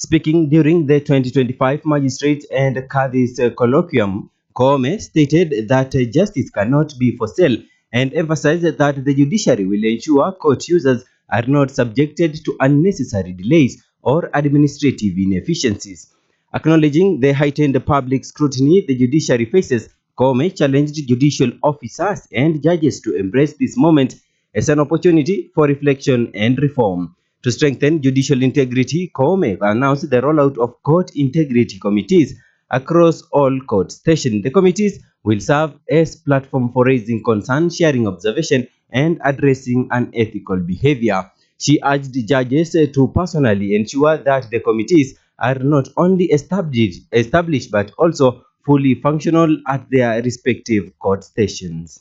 Speaking during the 2025 Magistrates and Qadis Colloquium, Koome stated that justice cannot be for sale and emphasized that the judiciary will ensure court users are not subjected to unnecessary delays or administrative inefficiencies. Acknowledging the heightened public scrutiny the judiciary faces, Koome challenged judicial officers and judges to embrace this moment as an opportunity for reflection and reform. To strengthen judicial integrity, Koome announced the rollout of court integrity committees across all court stations. The committees will serve as platform for raising concern, sharing observation, and addressing unethical behavior. She urged judges to personally ensure that the committees are not only established but also fully functional at their respective court stations.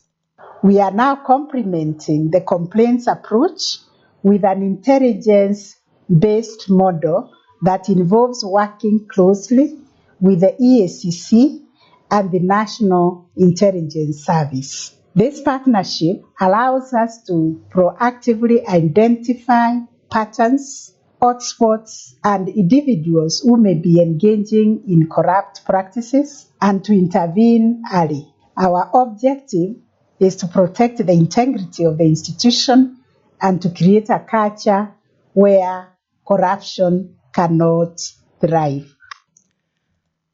We are now complementing the complaints approach with an intelligence-based model that involves working closely with the EACC and the National Intelligence Service. This partnership allows us to proactively identify patterns, hotspots, and individuals who may be engaging in corrupt practices and to intervene early. Our objective is to protect the integrity of the institution and to create a culture where corruption cannot thrive.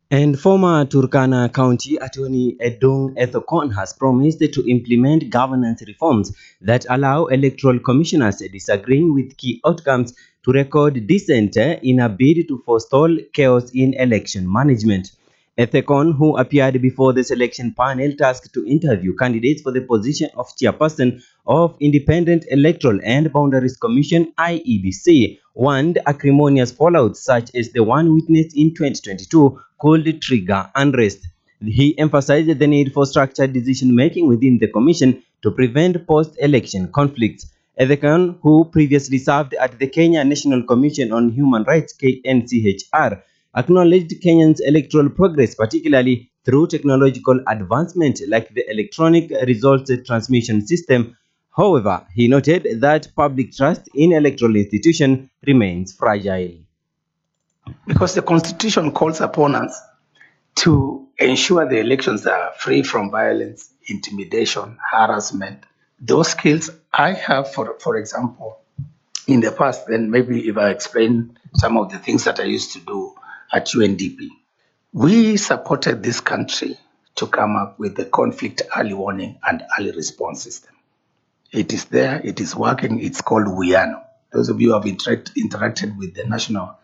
And former Turkana County Attorney Edong Ethokon has promised to implement governance reforms that allow electoral commissioners disagreeing with key outcomes to record dissent in a bid to forestall chaos in election management. Ethekon, who appeared before the selection panel tasked to interview candidates for the position of chairperson of Independent Electoral and Boundaries Commission (IEBC), warned acrimonious fallout such as the one witnessed in 2022 could trigger unrest. He emphasized the need for structured decision-making within the commission to prevent post-election conflicts. Ethekon, who previously served at the Kenya National Commission on Human Rights (KNCHR), acknowledged Kenya's electoral progress, particularly through technological advancement like the electronic results transmission system. However, he noted that public trust in electoral institutions remains fragile. Because the Constitution calls upon us to ensure the elections are free from violence, intimidation, harassment. Those skills I have, for example, in the past, then maybe if I explain some of the things that I used to do at UNDP, we supported this country to come up with the conflict early warning and early response system. It is there, it is working, it's called WIANO. Those of you who have interacted with the National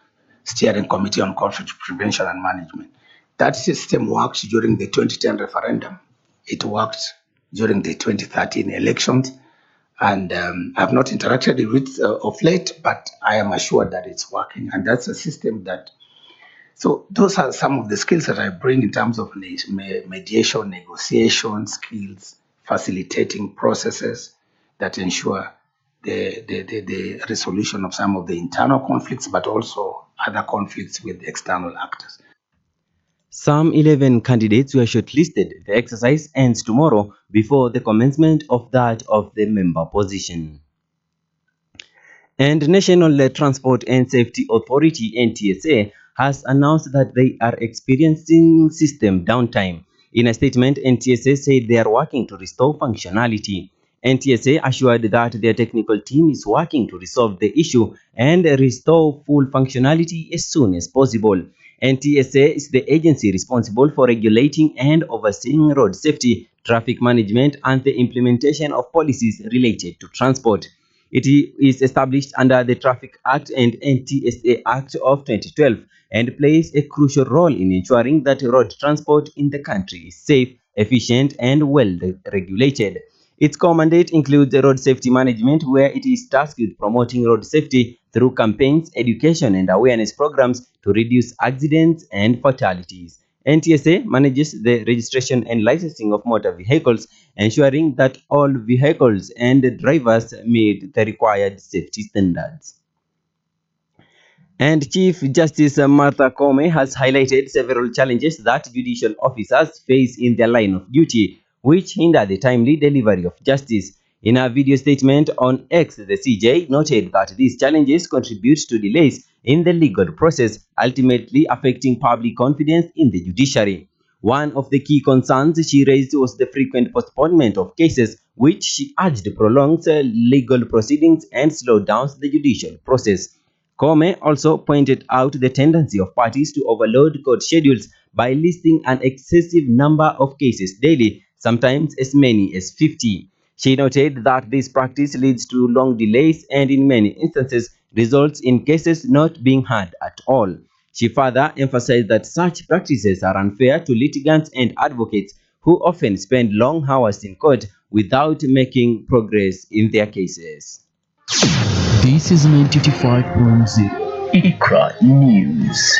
Steering Committee on Conflict Prevention and Management, that system worked during the 2010 referendum. It worked during the 2013 elections. And I've not interacted with it of late, but I am assured that it's working. And that's a system that, so those are some of the skills that I bring in terms of mediation, negotiation skills, facilitating processes that ensure the resolution of some of the internal conflicts, but also other conflicts with external actors. Some 11 candidates were shortlisted. The exercise ends tomorrow before the commencement of that of the member position. And National Transport and Safety Authority (NTSA) has announced that they are experiencing system downtime. In a statement, NTSA said they are working to restore functionality. NTSA assured that their technical team is working to resolve the issue and restore full functionality as soon as possible. NTSA is the agency responsible for regulating and overseeing road safety, traffic management, and the implementation of policies related to transport. It is established under the Traffic Act and NTSA Act of 2012 and plays a crucial role in ensuring that road transport in the country is safe, efficient, and well regulated. Its core mandate includes road safety management, where it is tasked with promoting road safety through campaigns, education, and awareness programs to reduce accidents and fatalities. NTSA manages the registration and licensing of motor vehicles, ensuring that all vehicles and drivers meet the required safety standards. And Chief Justice Martha Koome has highlighted several challenges that judicial officers face in their line of duty, which hinder the timely delivery of justice. In a video statement on X, the CJ noted that these challenges contribute to delays in the legal process, ultimately affecting public confidence in the judiciary. One of the key concerns she raised was the frequent postponement of cases, which she urged prolongs legal proceedings and slow down the judicial process. Kome also pointed out the tendency of parties to overload court schedules by listing an excessive number of cases daily, sometimes as many as 50. She noted that this practice leads to long delays and in many instances results in cases not being heard at all. She further emphasized that such practices are unfair to litigants and advocates who often spend long hours in court without making progress in their cases. This is 955.0 Iqra News.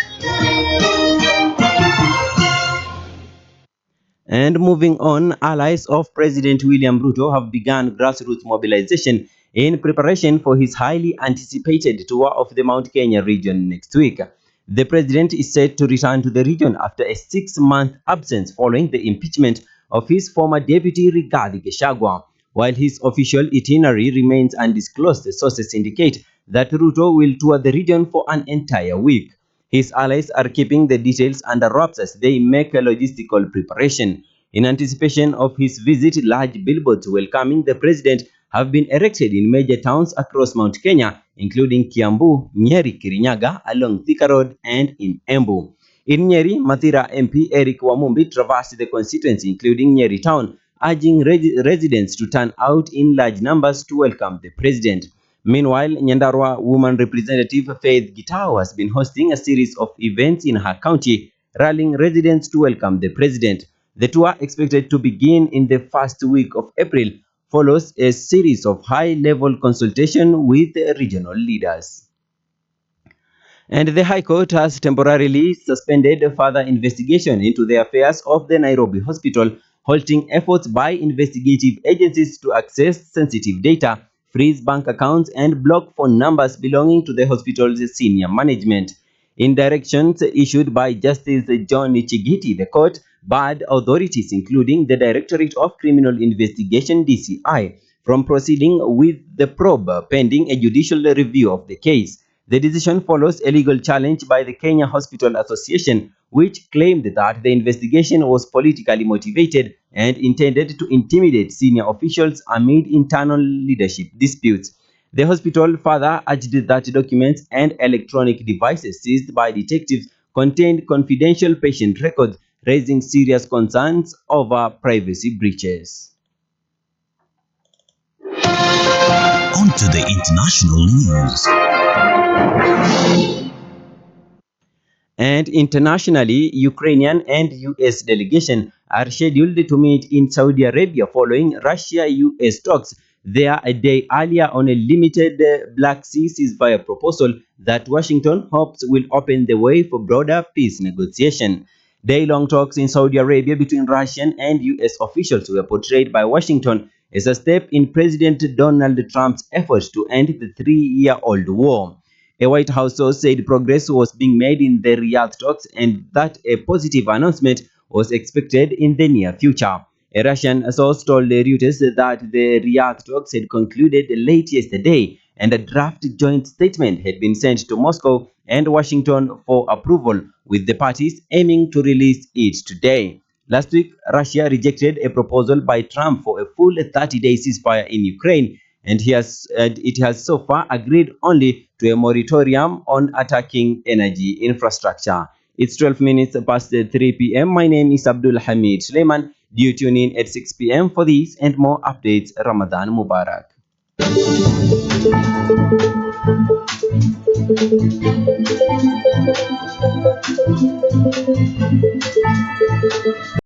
And moving on, allies of President William Ruto have begun grassroots mobilization in preparation for his highly anticipated tour of the Mount Kenya region next week. The president is set to return to the region after a 6-month absence following the impeachment of his former deputy Rigathi Gachagua. While his official itinerary remains undisclosed, sources indicate that Ruto will tour the region for an entire week. His allies are keeping the details under wraps as they make a logistical preparation. In anticipation of his visit, large billboards welcoming the president have been erected in major towns across Mount Kenya, including Kiambu, Nyeri, Kirinyaga, along Thika Road, and in Embu. In Nyeri, Mathira MP Eric Wamumbi traversed the constituency, including Nyeri town, urging residents to turn out in large numbers to welcome the president. Meanwhile, Nyandarua woman representative Faith Gitao has been hosting a series of events in her county, rallying residents to welcome the president. The tour, expected to begin in the first week of April, follows a series of high-level consultations with regional leaders. And the High Court has temporarily suspended further investigation into the affairs of the Nairobi hospital, halting efforts by investigative agencies to access sensitive data, freeze bank accounts, and block phone numbers belonging to the hospital's senior management. In directions issued by Justice John Chigiti, the court barred authorities, including the Directorate of Criminal Investigation (DCI), from proceeding with the probe pending a judicial review of the case. The decision follows a legal challenge by the Kenya Hospital Association, which claimed that the investigation was politically motivated and intended to intimidate senior officials amid internal leadership disputes. The hospital further urged that documents and electronic devices seized by detectives contained confidential patient records, raising serious concerns over privacy breaches. On to the international news. And internationally, Ukrainian and US delegation are scheduled to meet in Saudi Arabia following Russia-US talks there a day earlier on a limited Black Sea ceasefire proposal that Washington hopes will open the way for broader peace negotiation. Day-long talks in Saudi Arabia between Russian and US officials were portrayed by Washington as a step in President Donald Trump's efforts to end the 3-year-old war. A White House source said progress was being made in the Riyadh talks and that a positive announcement was expected in the near future. A Russian source told Reuters that the Riyadh talks had concluded late yesterday and a draft joint statement had been sent to Moscow and Washington for approval, with the parties aiming to release it today. Last week, Russia rejected a proposal by Trump for a full 30-day ceasefire in Ukraine, and it has so far agreed only to a moratorium on attacking energy infrastructure. It's 12 minutes past 3 p.m. My name is Abdulhamid Suleiman. Do you tune in at 6 p.m. for these and more updates? Ramadan Mubarak.